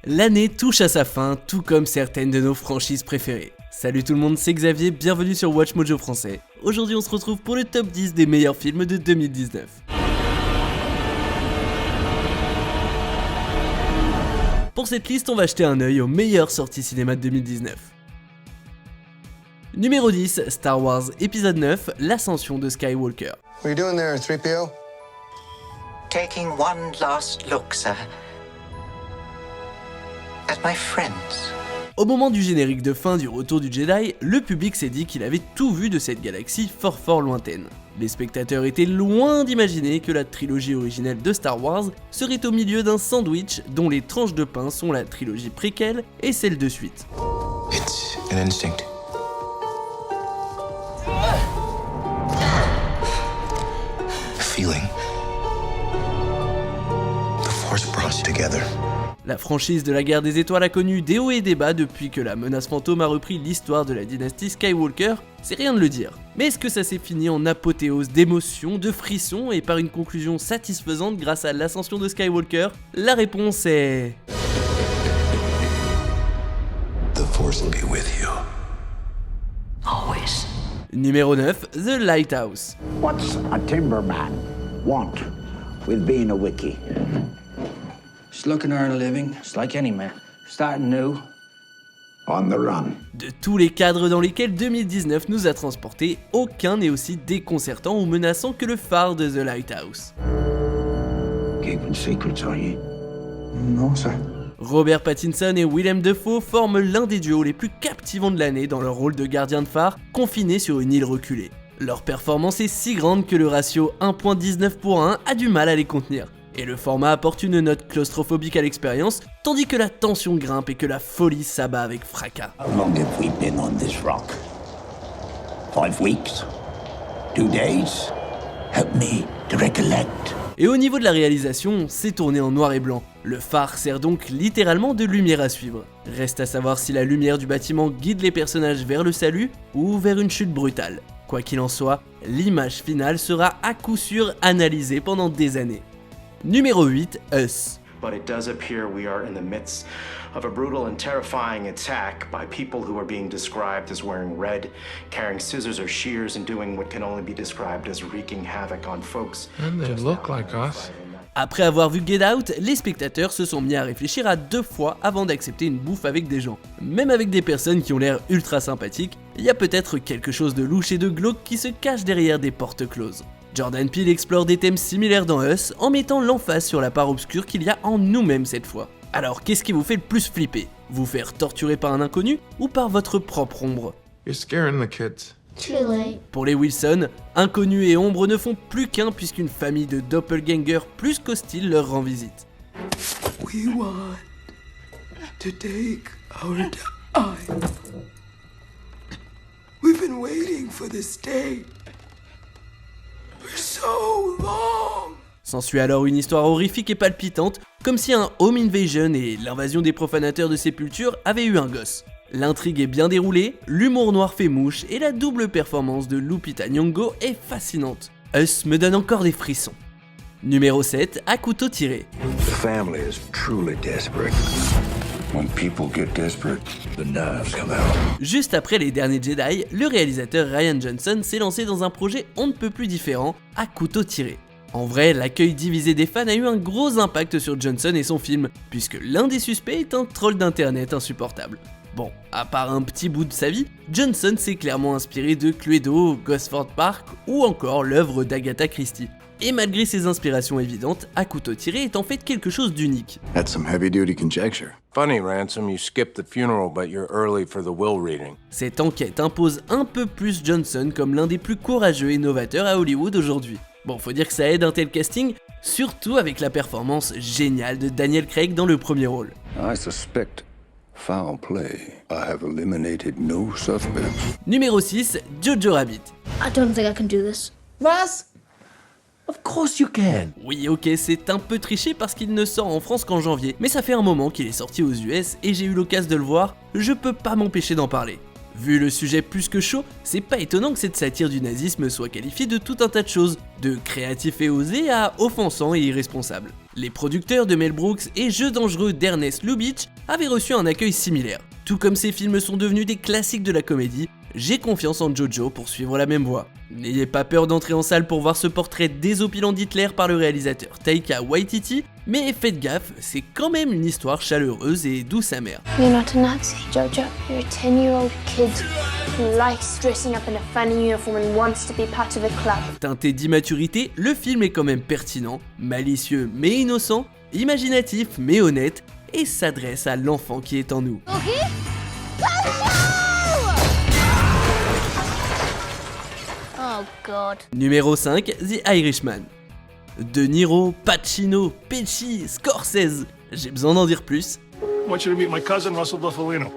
L'année touche à sa fin, tout comme certaines de nos franchises préférées. Salut tout le monde, c'est Xavier, bienvenue sur Watch Mojo Français. Aujourd'hui on se retrouve pour le top 10 des meilleurs films de 2019. Pour cette liste, on va jeter un œil aux meilleures sorties cinéma de 2019. Numéro 10, Star Wars épisode 9, l'ascension de Skywalker. What are you doing there, 3PO? Taking one last look, sir. At my friends. Au moment du générique de fin du Retour du Jedi, le public s'est dit qu'il avait tout vu de cette galaxie fort lointaine. Les spectateurs étaient loin d'imaginer que la trilogie originelle de Star Wars serait au milieu d'un sandwich dont les tranches de pain sont la trilogie préquelle et celle de suite. It's an instinct. A feeling. The Force brought us together. La franchise de la guerre des étoiles a connu des hauts et des bas depuis que la menace fantôme a repris l'histoire de la dynastie Skywalker, c'est rien de le dire. Mais est-ce que ça s'est fini en apothéose d'émotions, de frissons et par une conclusion satisfaisante grâce à l'ascension de Skywalker? La réponse est... The Force will be with you. Always. Numéro 9, The Lighthouse. What's a timberman want with being a wickie? Just looking to earn a living, just like any man. Starting new. On the run. De tous les cadres dans lesquels 2019 nous a transportés, aucun n'est aussi déconcertant ou menaçant que le phare de The Lighthouse. Keeping secrets, are you? No, sir. Robert Pattinson et Willem Dafoe forment l'un des duos les plus captivants de l'année dans leur rôle de gardien de phare, confinés sur une île reculée. Leur performance est si grande que le ratio 1.19 pour 1 a du mal à les contenir. Et le format apporte une note claustrophobique à l'expérience, tandis que la tension grimpe et que la folie s'abat avec fracas. How long have we been on this rock? 5 weeks? 2 days? Help me to recollect. Et au niveau de la réalisation, c'est tourné en noir et blanc. Le phare sert donc littéralement de lumière à suivre. Reste à savoir si la lumière du bâtiment guide les personnages vers le salut ou vers une chute brutale. Quoi qu'il en soit, l'image finale sera à coup sûr analysée pendant des années. Numéro 8, Us. But it does appear we are in the midst of a brutal and terrifying attack by people who are being described as wearing red, carrying scissors or shears and doing what can only be described as wreaking havoc on folks. And they look like us. Après avoir vu Get Out, les spectateurs se sont mis à réfléchir à 2 fois avant d'accepter une bouffe avec des gens. Même avec des personnes qui ont l'air ultra sympathiques, il y a peut-être quelque chose de louche et de glauque qui se cache derrière des portes closes. Jordan Peele explore des thèmes similaires dans Us en mettant l'emphase sur la part obscure qu'il y a en nous-mêmes cette fois. Alors qu'est-ce qui vous fait le plus flipper? Vous faire torturer par un inconnu ou par votre propre ombre? You're scaring the kids. Too late. Pour les Wilson, inconnus et ombre ne font plus qu'un puisqu'une famille de doppelgangers plus qu'hostiles leur rend visite. We want to take our time. We've been waiting for this day for so long. S'ensuit alors une histoire horrifique et palpitante, comme si un home invasion et l'invasion des profanateurs de sépultures avaient eu un gosse. L'intrigue est bien déroulée, l'humour noir fait mouche et la double performance de Lupita Nyong'o est fascinante. Us me donne encore des frissons. Numéro 7, à couteau tiré. The family is truly desperate. When people get desperate, the nerves come out. Juste après les derniers Jedi, le réalisateur Rian Johnson s'est lancé dans un projet on ne peut plus différent, à couteau tiré. En vrai, l'accueil divisé des fans a eu un gros impact sur Johnson et son film, puisque l'un des suspects est un troll d'internet insupportable. Bon, à part un petit bout de sa vie, Johnson s'est clairement inspiré de Cluedo, Gosford Park ou encore l'œuvre d'Agatha Christie. Et malgré ses inspirations évidentes, à couteau tiré est en fait quelque chose d'unique. That's some heavy-duty conjecture. Funny, Ransom, you skipped the funeral, but you're early for the will reading. Cette enquête impose un peu plus Johnson comme l'un des plus courageux et novateurs à Hollywood aujourd'hui. Bon, faut dire que ça aide un tel casting, surtout avec la performance géniale de Daniel Craig dans le premier rôle. I suspect foul play. I have eliminated no suspects. Numéro 6, Jojo Rabbit. I don't think I can do this. Russ? Of course you can. Oui, ok, c'est un peu triché parce qu'il ne sort en France qu'en janvier, mais ça fait un moment qu'il est sorti aux US et j'ai eu l'occasion de le voir, je peux pas m'empêcher d'en parler. Vu le sujet plus que chaud, c'est pas étonnant que cette satire du nazisme soit qualifiée de tout un tas de choses, de créatif et osé à offensant et irresponsable. Les producteurs de Mel Brooks et Jeux dangereux d'Ernest Lubitsch avaient reçu un accueil similaire. Tout comme ces films sont devenus des classiques de la comédie, j'ai confiance en Jojo pour suivre la même voie. N'ayez pas peur d'entrer en salle pour voir ce portrait désopilant d'Hitler par le réalisateur Taika Waititi, mais faites gaffe, c'est quand même une histoire chaleureuse et douce amère. You're not a Nazi, Jojo. You're a 10-year-old kid who likes dressing up in a funny uniform and wants to be part of a club. Teinté d'immaturité, le film est quand même pertinent, malicieux mais innocent, imaginatif mais honnête, et s'adresse à l'enfant qui est en nous. Oh God. Numéro 5, The Irishman. De Niro, Pacino, Pesci, Scorsese, j'ai besoin d'en dire plus. I want you to meet my cousin, Russell Buffalino.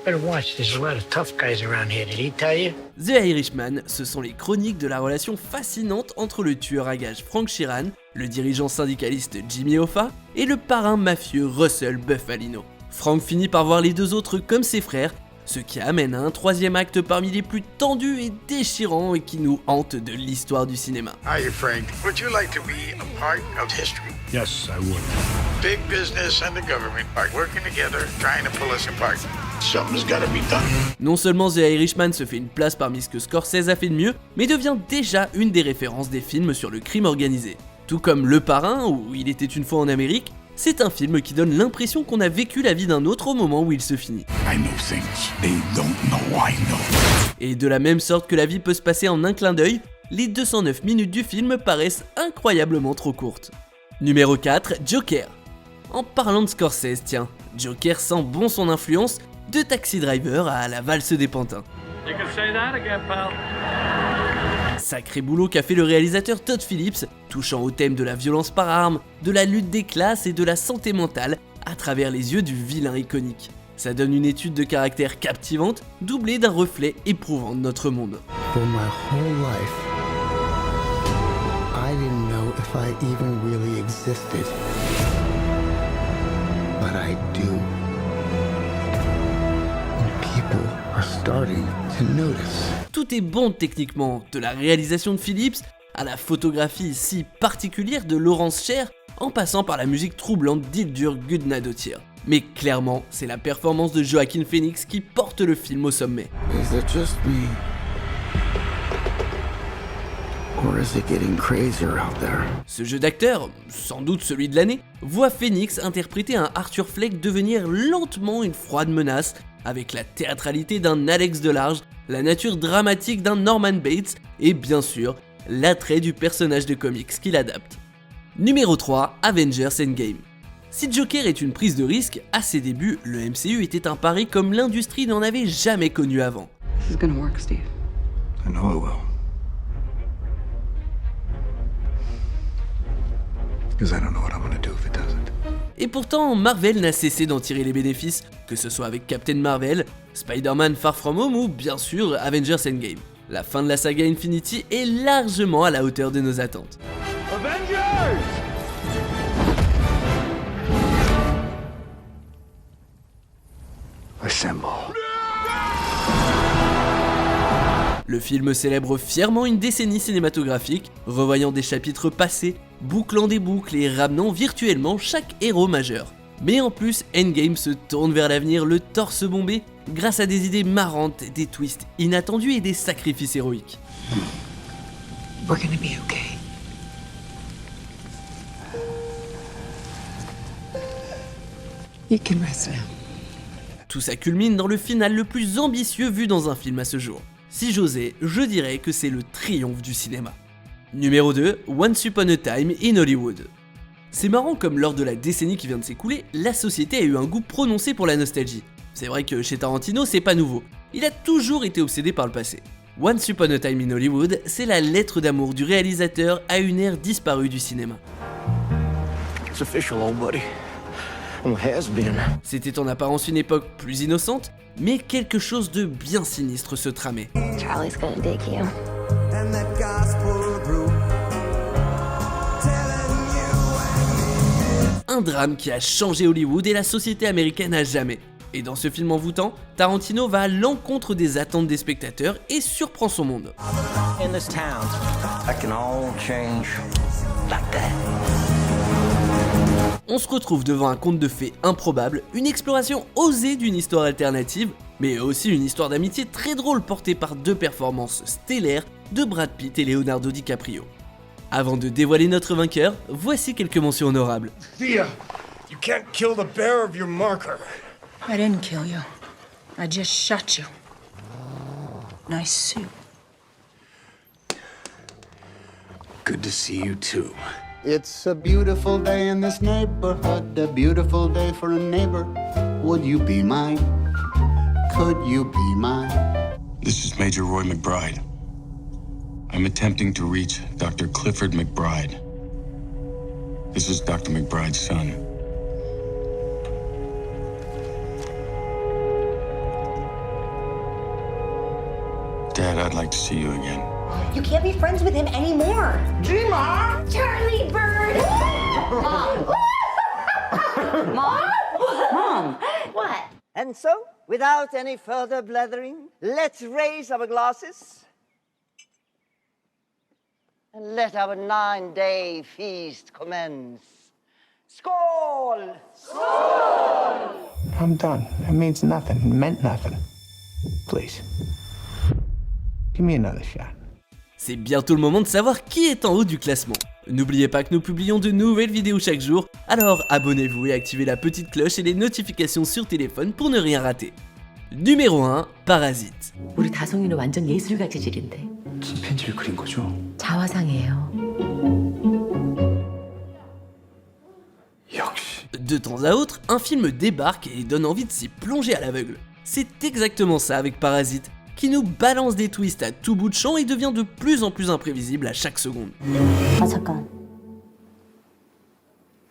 Better watch, there's a lot of tough guys around here, did he tell you? The Irishman, ce sont les chroniques de la relation fascinante entre le tueur à gages Frank Sheeran, le dirigeant syndicaliste Jimmy Hoffa et le parrain mafieux Russell Buffalino. Frank finit par voir les deux autres comme ses frères, ce qui amène à un troisième acte parmi les plus tendus et déchirants et qui nous hante de l'histoire du cinéma. Hiya, Frank. Would you like to be a part of history? Yes, I would. Big business and the government are working together, trying to pull us apart. Something's gotta be done. Non seulement The Irishman se fait une place parmi ce que Scorsese a fait de mieux, mais devient déjà une des références des films sur le crime organisé. Tout comme Le Parrain ou Il était une fois en Amérique, c'est un film qui donne l'impression qu'on a vécu la vie d'un autre au moment où il se finit. I know things they don't know I know. Et de la même sorte que la vie peut se passer en un clin d'œil, les 209 minutes du film paraissent incroyablement trop courtes. Numéro 4, Joker. En parlant de Scorsese, tiens, Joker sent bon son influence de Taxi Driver à La Valse des Pantins. You can say that again, pal. Sacré boulot qu'a fait le réalisateur Todd Phillips, touchant au thème de la violence par arme, de la lutte des classes et de la santé mentale à travers les yeux du vilain iconique. Ça donne une étude de caractère captivante, doublée d'un reflet éprouvant de notre monde. For my whole life, I didn't know if I even really existed. But I do. And people are starting to notice. Tout est bon techniquement, de la réalisation de Phillips à la photographie si particulière de Laurence Sher, en passant par la musique troublante d'Hildur Guðnadóttir. Mais clairement, c'est la performance de Joaquin Phoenix qui porte le film au sommet. Is it just me? Or is it getting crazier out there? Ce jeu d'acteur, sans doute celui de l'année, voit Phoenix interpréter un Arthur Fleck devenir lentement une froide menace, avec la théâtralité d'un Alex Delarge, la nature dramatique d'un Norman Bates et bien sûr, l'attrait du personnage de comics qu'il adapte. Numéro 3, Avengers Endgame. Si Joker est une prise de risque, à ses débuts, le MCU était un pari comme l'industrie n'en avait jamais connu avant. This is gonna work, Steve. I know it will. Because I don't know what I'm gonna do if it doesn't. Et pourtant, Marvel n'a cessé d'en tirer les bénéfices, que ce soit avec Captain Marvel, Spider-Man Far From Home ou bien sûr Avengers Endgame. La fin de la saga Infinity est largement à la hauteur de nos attentes. Avengers! Assemble. Le film célèbre fièrement une décennie cinématographique, revoyant des chapitres passés, bouclant des boucles et ramenant virtuellement chaque héros majeur. Mais en plus, Endgame se tourne vers l'avenir le torse bombé, grâce à des idées marrantes, des twists inattendus et des sacrifices héroïques. We're gonna be okay. You can rest now. Tout ça culmine dans le final le plus ambitieux vu dans un film à ce jour. Si j'osais, je dirais que c'est le triomphe du cinéma. Numéro 2, Once Upon a Time in Hollywood. C'est marrant comme lors de la décennie qui vient de s'écouler, la société a eu un goût prononcé pour la nostalgie. C'est vrai que chez Tarantino, c'est pas nouveau. Il a toujours été obsédé par le passé. Once Upon a Time in Hollywood, c'est la lettre d'amour du réalisateur à une ère disparue du cinéma. It's official, old buddy. I'm has-been. C'était en apparence une époque plus innocente, mais quelque chose de bien sinistre se tramait. Charlie's gonna dig you. Un drame qui a changé Hollywood et la société américaine à jamais. Et dans ce film envoûtant, Tarantino va à l'encontre des attentes des spectateurs et surprend son monde. In this town, that can all change like that. On se retrouve devant un conte de fées improbable, une exploration osée d'une histoire alternative, mais aussi une histoire d'amitié très drôle portée par 2 performances stellaires de Brad Pitt et Leonardo DiCaprio. Avant de dévoiler notre vainqueur, voici quelques mentions honorables. Thea, you can't kill the bearer of your marker. I didn't kill you. I just shot you. Nice suit. Good to see you too. It's a beautiful day in this neighborhood, a beautiful day for a neighbor. Would you be mine? Could you be mine? This is Major Roy McBride. I'm attempting to reach Dr. Clifford McBride. This is Dr. McBride's son. Dad, I'd like to see you again. You can't be friends with him anymore. G-Ma! Charlie Bird! Mom! Mom? Mom! What? And so, without any further blethering, let's raise our glasses and let our 9-day feast commence. Skål! Skål! I'm done. It means nothing. It meant nothing. Please. Give me another shot. C'est bientôt le moment de savoir qui est en haut du classement. N'oubliez pas que nous publions de nouvelles vidéos chaque jour, alors abonnez-vous et activez la petite cloche et les notifications sur téléphone pour ne rien rater. Numéro 1, Parasite. 우리 다송이는 완전 예술가 재질인데. 침팬지를 그린 거죠? 자화상이에요. 역시. De temps à autre, un film débarque et donne envie de s'y plonger à l'aveugle. C'est exactement ça avec Parasite, qui nous balance des twists à tout bout de champ et devient de plus en plus imprévisible à chaque seconde. 아 잠깐.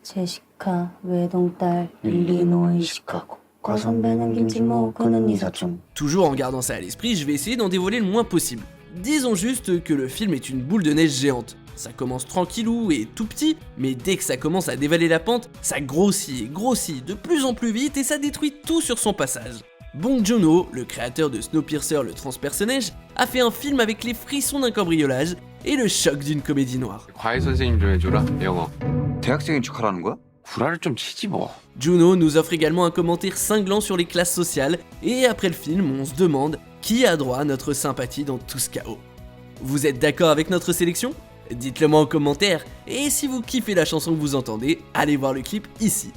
제시카 외동딸 일리노이 시카고 과선배는 김치모 그는 이사촌. Toujours en gardant ça à l'esprit, je vais essayer d'en dévoiler le moins possible. Disons juste que le film est une boule de neige géante. Ça commence tranquillou et tout petit, mais dès que ça commence à dévaler la pente, ça grossit et grossit de plus en plus vite et ça détruit tout sur son passage. Bong Joon-ho, le créateur de Snowpiercer le transperce-neige, a fait un film avec les frissons d'un cambriolage et le choc d'une comédie noire. 과외 선생님 좀 해줘라, 영어. 대학생인 척하라는 거야? 구라를 좀 치지 뭐. Joon-ho nous offre également un commentaire cinglant sur les classes sociales, et après le film, on se demande qui a droit à notre sympathie dans tout ce chaos. Vous êtes d'accord avec notre sélection ? Dites-le moi en commentaire, et si vous kiffez la chanson que vous entendez, allez voir le clip ici.